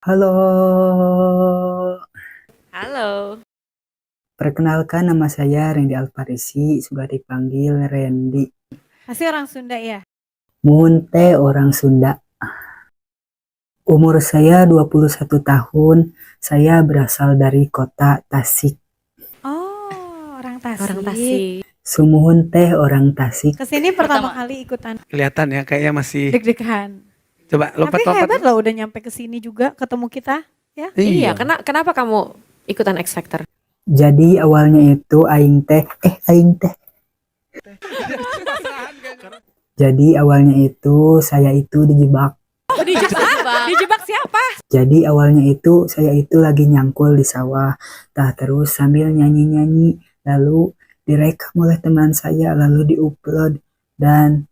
Halo, Halo. perkenalkan nama saya Randy Alfarisi, suka dipanggil Randy. Pasti orang Sunda ya? Munte orang Sunda. Umur saya 21 tahun, saya berasal dari kota Tasik. Oh, orang Tasik. Orang Tasik. Sumuhun teh orang Tasik. Kesini pertama kali ikutan Kelihatan ya kayaknya masih deg-degan. coba Tapi lompat-lompat. hebat loh udah nyampe ke sini juga ketemu kita. Iya, kenapa kamu ikutan X Factor? Jadi awalnya itu Jadi awalnya itu saya itu dijebak. Oh, dijebak. Dijebak siapa? Jadi awalnya itu saya itu lagi nyangkul di sawah. Terus sambil nyanyi-nyanyi, lalu direkam oleh teman saya, lalu diupload. Dan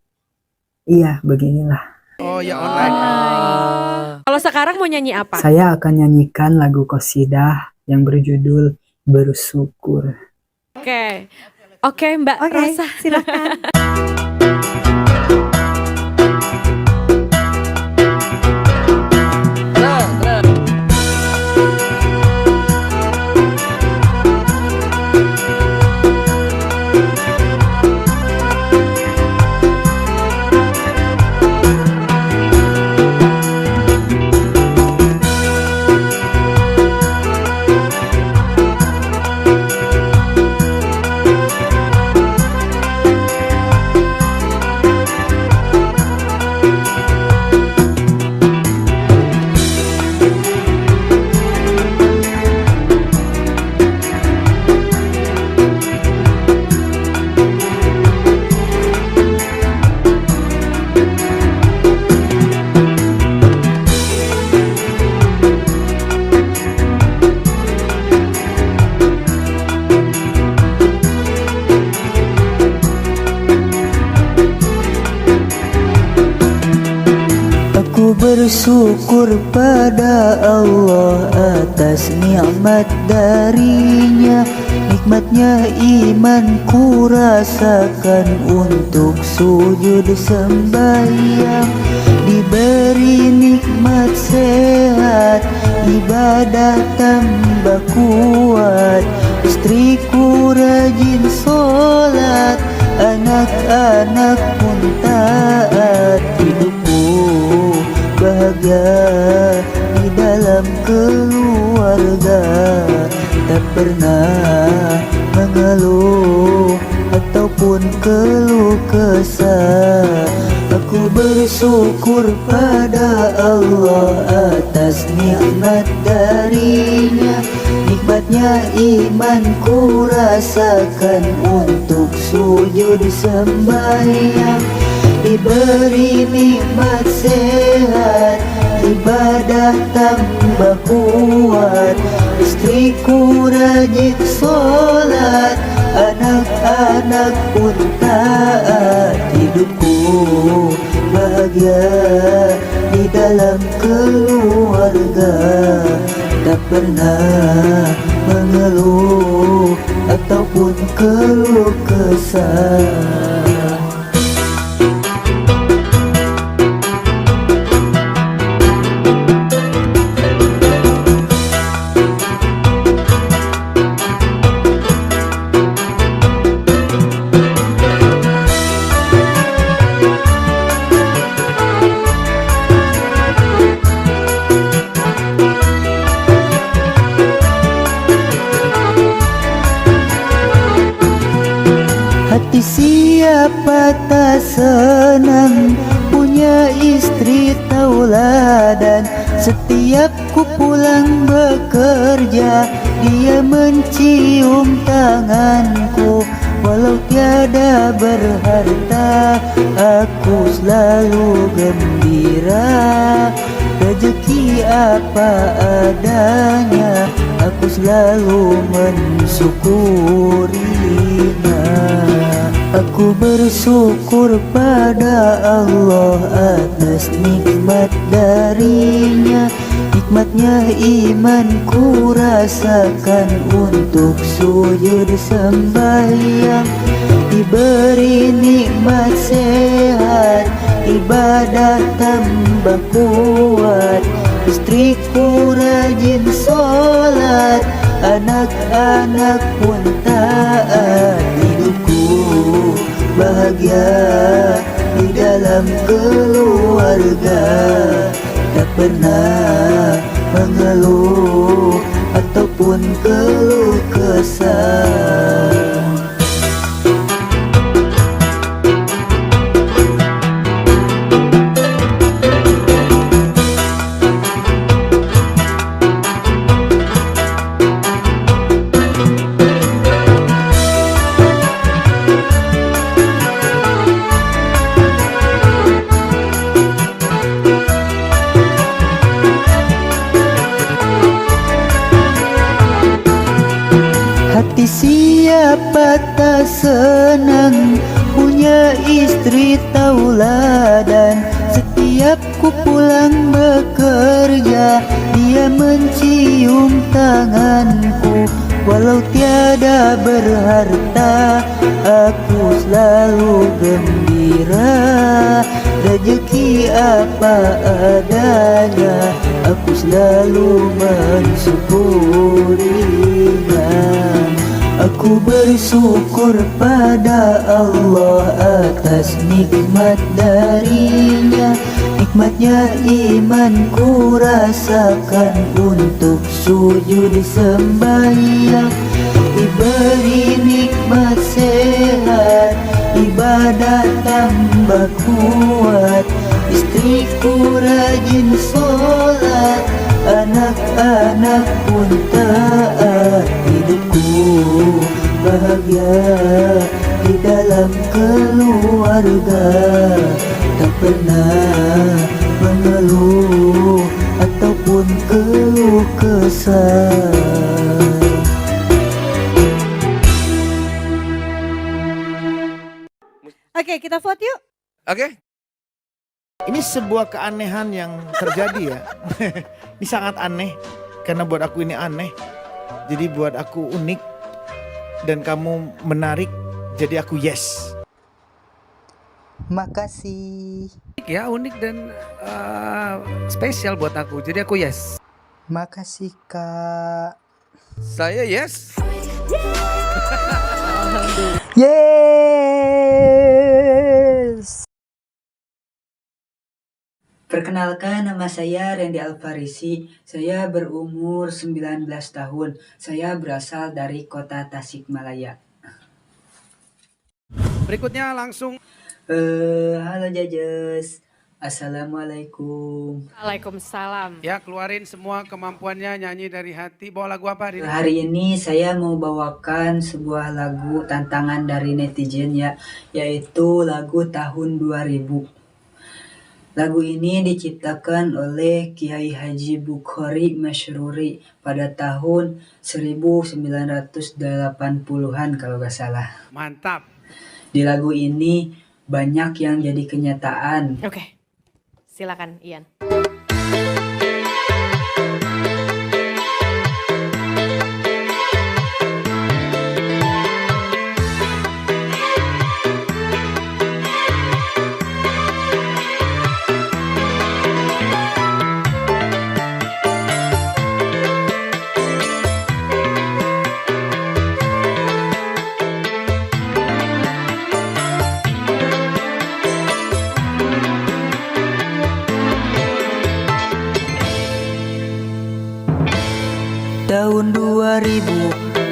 iya, beginilah. Oh ya online. Kalau sekarang mau nyanyi apa? Saya akan nyanyikan lagu qasidah yang berjudul Bersyukur. Oke, Mbak Oke, Rosa. silakan. Aku bersyukur pada Allah atas nikmat darinya. Nikmatnya iman ku rasakan untuk sujud sembahyang. Diberi nikmat sehat, ibadah tambah kuat. Istriku rajin sholat, anak-anak pun taat. Hidupku bahagia di dalam keluarga, tak pernah mengeluh ataupun keluh kesah. Aku bersyukur pada Allah atas nikmat darinya. Nikmatnya iman ku rasakan untuk sujud sembahyang. Diberi nikmat sehat, ibadah tambah kuat. Istriku rajin sholat, anak-anak pun taat. Hidupku bahagia di dalam keluarga, tak pernah mengeluh ataupun keluh kesah. Hati siapa tak senang punya istri tauladan. Setiap ku pulang bekerja, dia mencium tanganku. Walau tiada berharta, aku selalu gembira. Rezeki apa adanya, aku selalu mensyukurinya. Aku bersyukur pada Allah atas nikmat darinya. Nikmatnya iman ku rasakan untuk sujud sembahyang. Diberi nikmat sehat, ibadah tambah kuat. Istriku rajin sholat, anak-anak pun taat. Hidupku bahagia di dalam keluarga, tak pernah mengeluh ataupun keluh kesah. Hati siapa tak senang punya istri tauladan. Setiap ku pulang bekerja, dia mencium tanganku. Walau tiada berharta, aku selalu gembira. Rezeki apa adanya, aku selalu mensyukurinya. Aku bersyukur pada Allah atas nikmat darinya. Nikmatnya iman ku rasakan untuk sujud sembahyang. Diberi nikmat sehat, ibadah tambah kuat. Istriku rajin sholat, anak-anak pun taat. Hidupku bahagia di dalam keluarga, tak pernah mengeluh ataupun keluh kesah. Oke, kita vote yuk. Oke. Ini sebuah keanehan yang terjadi ya. Ini sangat aneh karena buat aku ini aneh. Jadi buat aku unik dan kamu menarik. Jadi aku yes. Makasih, Ya unik dan spesial buat aku. Jadi aku yes. makasih Kak. Saya yes. Yes. Perkenalkan, nama saya Randy Alfarisi. Saya berumur 19 tahun. Saya berasal dari kota Tasikmalaya. Berikutnya langsung Halo Jajes. Assalamualaikum. Waalaikumsalam. ya keluarin semua kemampuannya nyanyi dari hati. Bawa lagu apa hari ini? Hari ini saya mau bawakan sebuah lagu tantangan dari netizen ya, yaitu lagu tahun 2000. Lagu ini diciptakan oleh Kiai Haji Bukhari Masyruri pada tahun 1980-an kalau gak salah. Mantap. Di lagu ini banyak yang jadi kenyataan. Oke. Silakan Ian. Tahun 2000,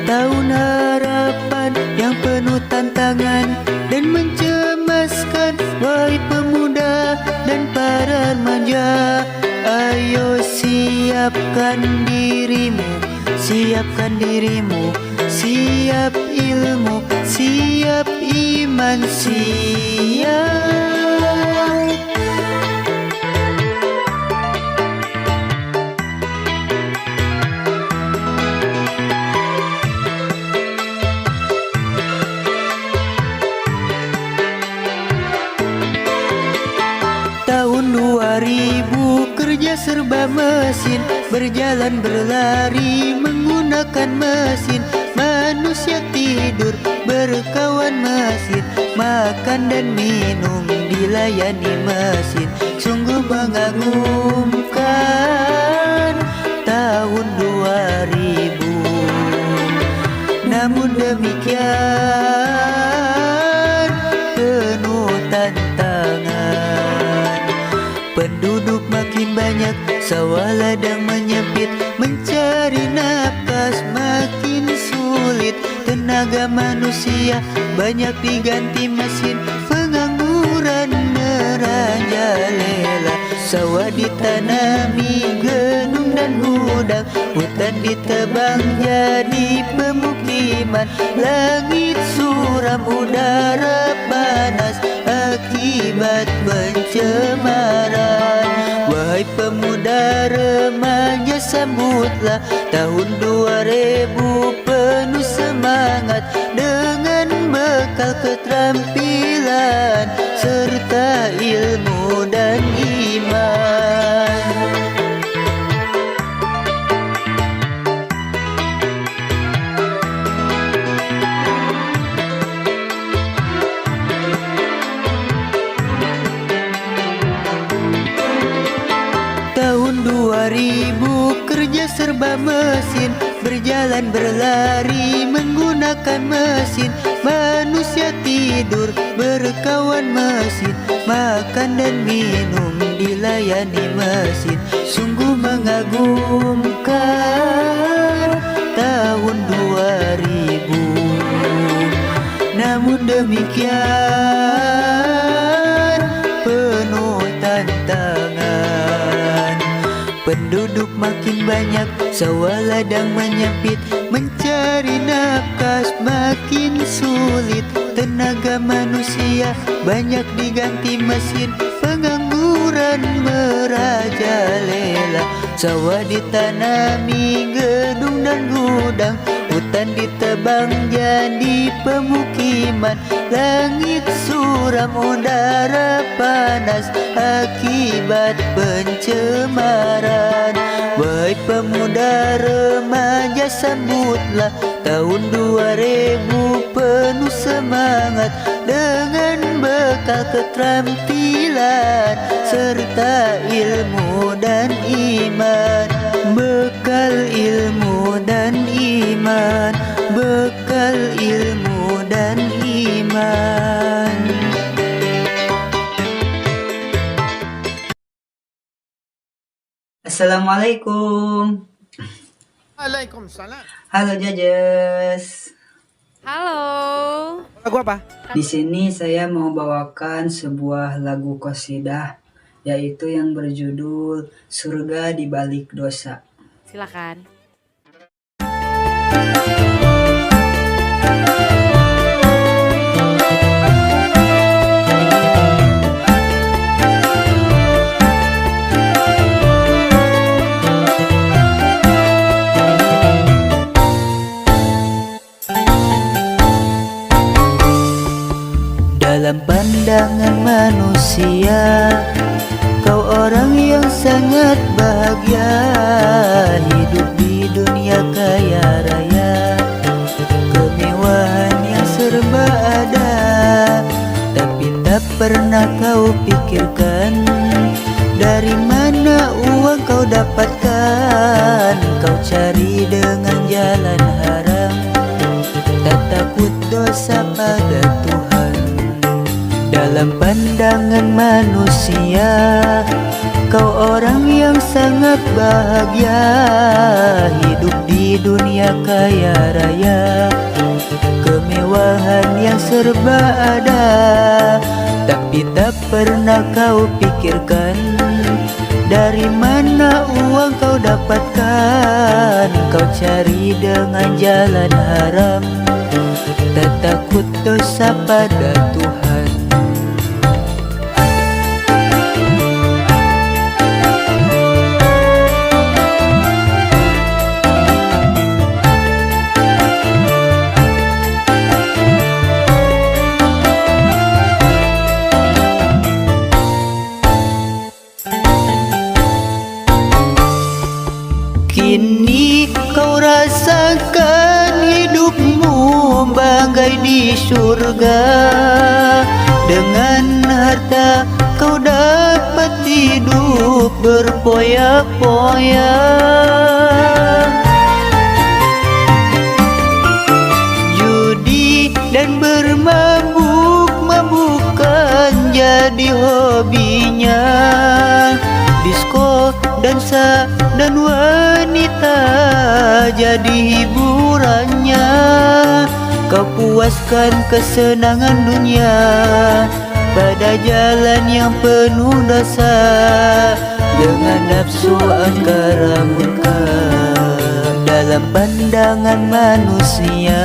tahun harapan yang penuh tantangan dan mencemaskan. Wahai pemuda dan para remaja, ayo siapkan dirimu, siapkan dirimu, siap ilmu, siap iman, siap. Tahun 2000 kerja serba mesin, berjalan berlari menggunakan mesin. Manusia tidur berkawan mesin, makan dan minum dilayani mesin. Sungguh mengagumkan tahun sawah ladang menyempit, mencari nafas makin sulit. Tenaga manusia banyak diganti mesin, pengangguran merajalela. Sawah ditanami gedung dan gudang, hutan ditebang jadi pemukiman. Langit suram, udara panas akibat pencemaran. Wahai pemuda remaja, sambutlah tahun 2000 penuh semangat, dengan bekal keterampilan serta ilmu dan iman. Tahun 2000 kerja serba mesin, berjalan berlari menggunakan mesin. Manusia tidur berkawan mesin, makan dan minum dilayani mesin. Sungguh mengagumkan tahun 2000. Namun demikian penuh tantangan. Penduduk makin banyak, sawah ladang menyempit, mencari nafas makin sulit. Tenaga manusia banyak diganti mesin, pengangguran merajalela. Sawah ditanami gedung dan gudang, hutan ditebang jadi pemukiman. Langit suram, udara panas akibat pencemaran. Wahai pemuda remaja, sambutlah tahun 2000 penuh semangat, dengan bekal keterampilan serta ilmu dan iman. Bekal ilmu dan iman, bekal ilmu dan iman. Assalamualaikum. Waalaikumsalam. Halo Jajas. Halo. Lagu apa? Di sini saya mau bawakan sebuah lagu qasidah, yaitu yang berjudul Surga di Balik Dosa. Silakan. Dalam pandangan manusia, kau orang yang sangat bahagia, hidup di dunia kaya raya, kemewahan yang serba ada. Tapi tak pernah kau pikirkan dari mana uang kau dapatkan. Kau cari dengan jalan haram, tak takut dosa pada Tuhan. Dalam pandangan manusia, kau orang yang sangat bahagia, hidup di dunia kaya raya, kemewahan yang serba ada. Tapi tak pernah kau pikirkan dari mana uang kau dapatkan. Kau cari dengan jalan haram, tak takut dosa pada Tuhan. Kini kau rasakan hidupmu bagai di surga. Dengan harta kau dapat hidup berpoya-poya. Judi dan bermabuk-mabukan jadi hobinya. Disko dansa dan wanita jadi hiburannya. Kau puaskan kesenangan dunia pada jalan yang penuh dosa, dengan nafsu angkara murka dalam pandangan manusia.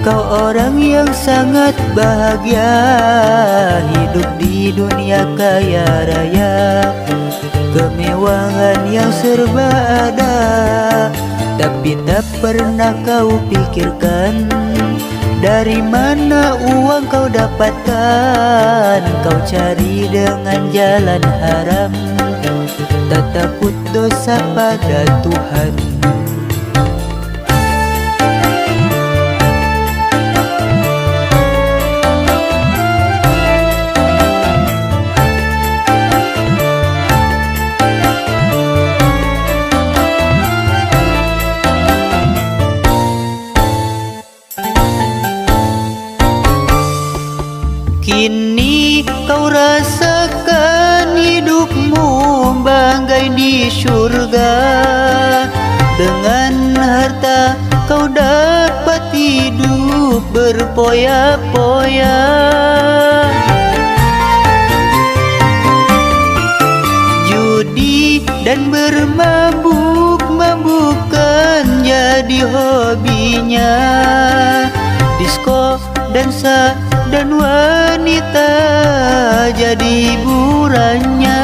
Kau orang yang sangat bahagia, hidup di dunia kaya raya, kemewahan yang serba ada, tapi tak pernah kau pikirkan dari mana uang kau dapatkan. Kau cari dengan jalan haram, tak takut dosa pada Tuhan. Kini kau rasakan hidupmu bagai di surga. Dengan harta kau dapat hidup berpoya-poya. Judi dan bermabuk-mabukan jadi hobinya. Disko, dansa dan wanita jadi hiburannya.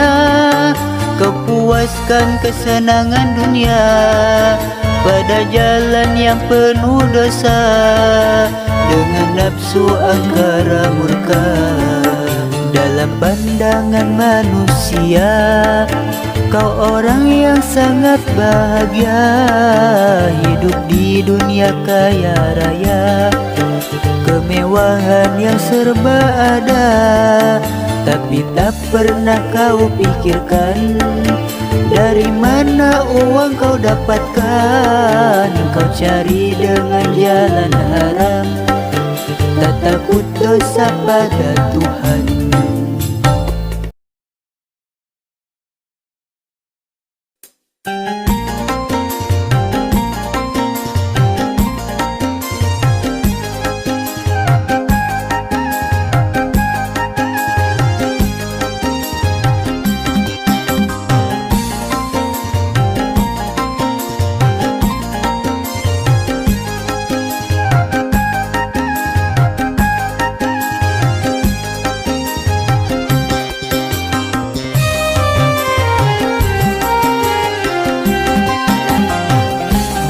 Kau puaskan kesenangan dunia pada jalan yang penuh dosa, dengan nafsu angkara murka dalam pandangan manusia. Kau orang yang sangat bahagia, hidup di dunia kaya raya, kemewahan yang serba ada, tapi tak pernah kau pikirkan dari mana uang kau dapatkan. Kau cari dengan jalan haram, tak takut dosa pada Tuhan.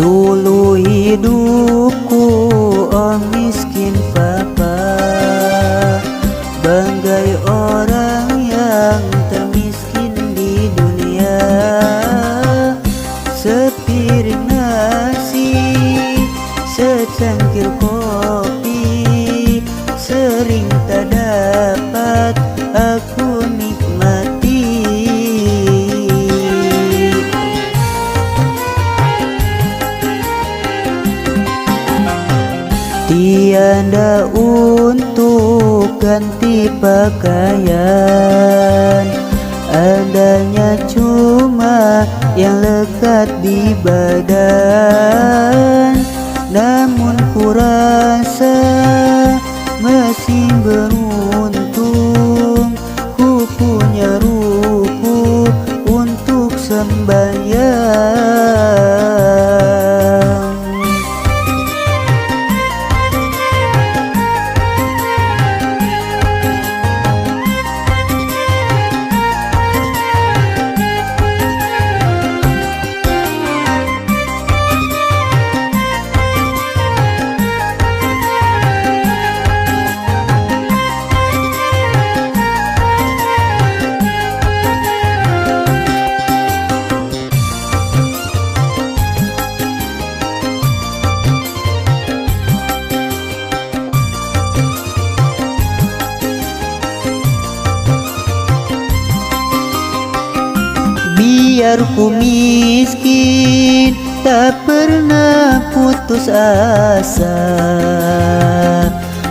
Dulu hidupku, oh miskin papa, bagai orang yang termiskin di dunia. Sepiring nasi, secangkir kopi, sering tak dapat aku nikmati. Tiada untuk ganti pakaian, adanya cuma yang lekat di badan. Namun ku rasa masih beruntung, ku punya ruku untuk sembahyang. Biar ku miskin, tak pernah putus asa.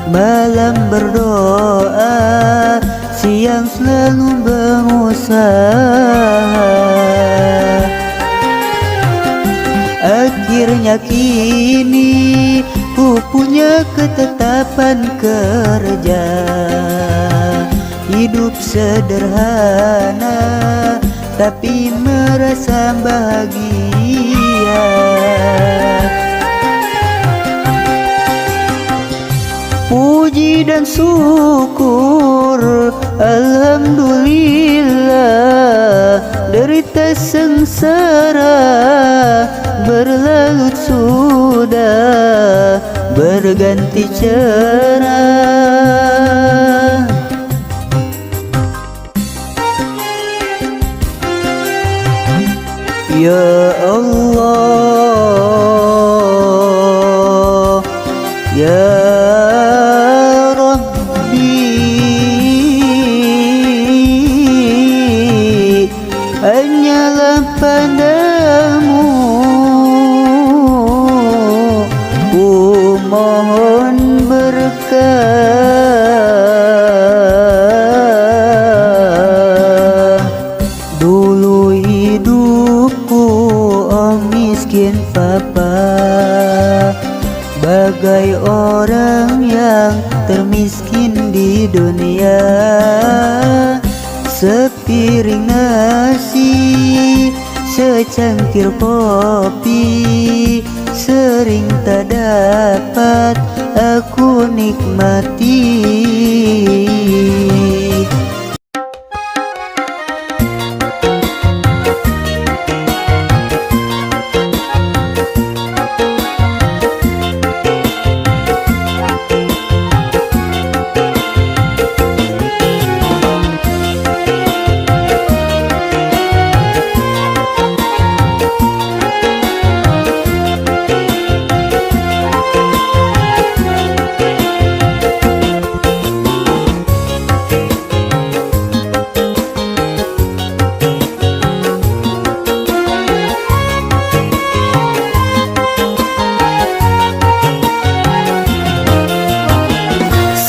Malam berdoa, siang selalu berusaha. Akhirnya kini ku punya ketetapan kerja. Hidup sederhana tapi merasa bahagia. Puji dan syukur, alhamdulillah, derita sengsara berlalu sudah berganti cerah. Ya Allah, Ya Rabbi, hanyalah padamu ku mohon berkah. Dulu hidupku miskin papa, bagai orang yang termiskin di dunia. Sepiring nasi, secangkir kopi, sering tak dapat aku nikmati.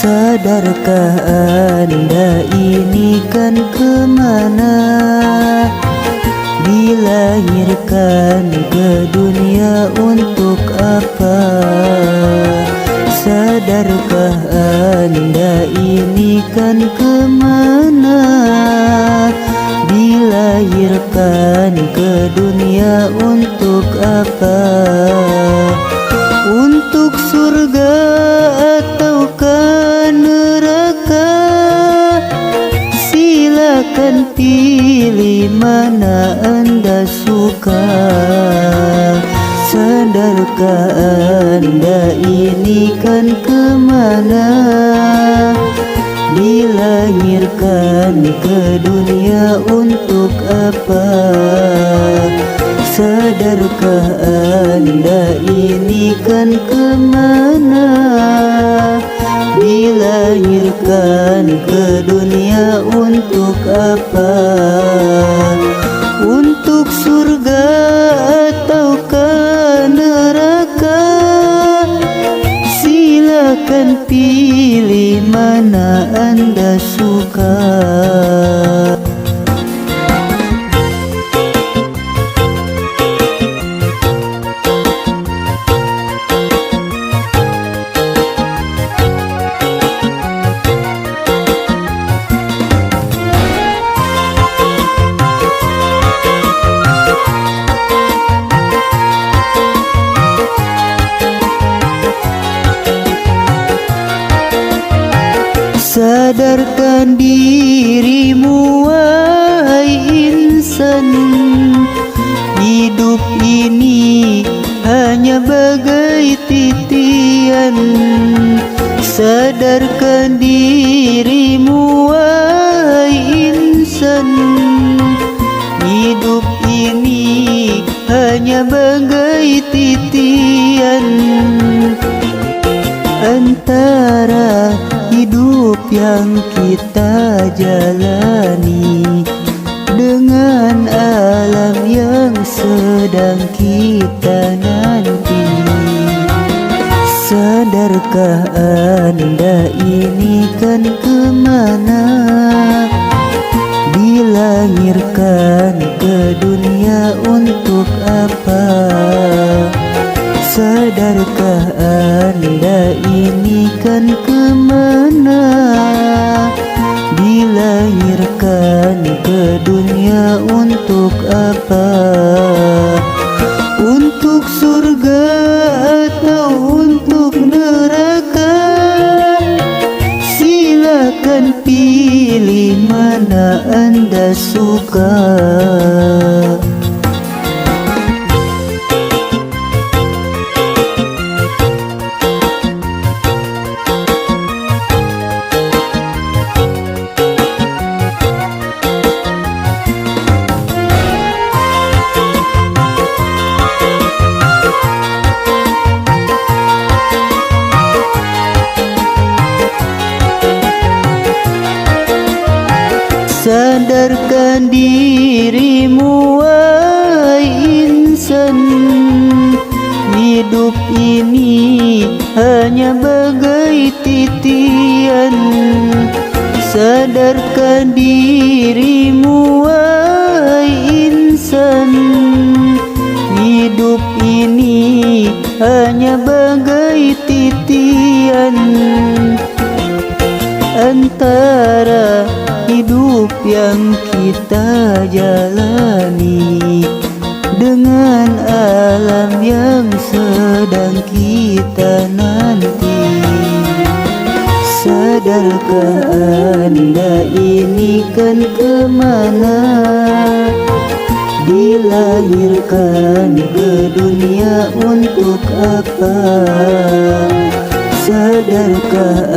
Sadarkah Anda ini kan kemana? Dilahirkan ke dunia untuk apa? Sadarkah Anda ini kan kemana? Dilahirkan ke dunia untuk apa? Untuk surga ataukah neraka? Silakan pilih mana Anda suka. Sadarkah Anda ini kan kemana? Dilahirkan ke dunia untuk apa? Sadarkah Anda ini kan kemana? Dilahirkan ke dunia untuk apa? Untuk surga ataukah neraka? Silakan pilih mana Anda suka. Sadarkan dirimu wahai insan, hidup ini hanya bagai titian. Sadarkan dirimu wahai insan, hidup ini hanya bagai titian. Antara hidup yang kita jalani dengan alam yang sedang kita nanti. Sadarkah Anda ini kan kemana? Dilahirkan ke dunia untuk apa? insan. Hidup ini hanya bagai titian. Sadarkan dirimu wahai insan. Hidup ini hanya bagai titian. Antara hidup yang kita jalani dengan alam yang sedang kita nanti. Sadarkah Anda ini kan kemana? Dilahirkan ke dunia untuk apa? Sadarkah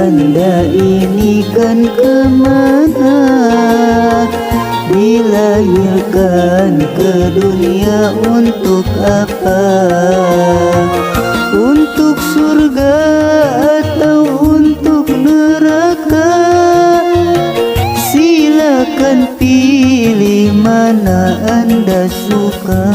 Anda ini kan kemana? Dilahirkan ke dunia untuk apa? Untuk surga atau untuk neraka? Silakan pilih mana Anda suka.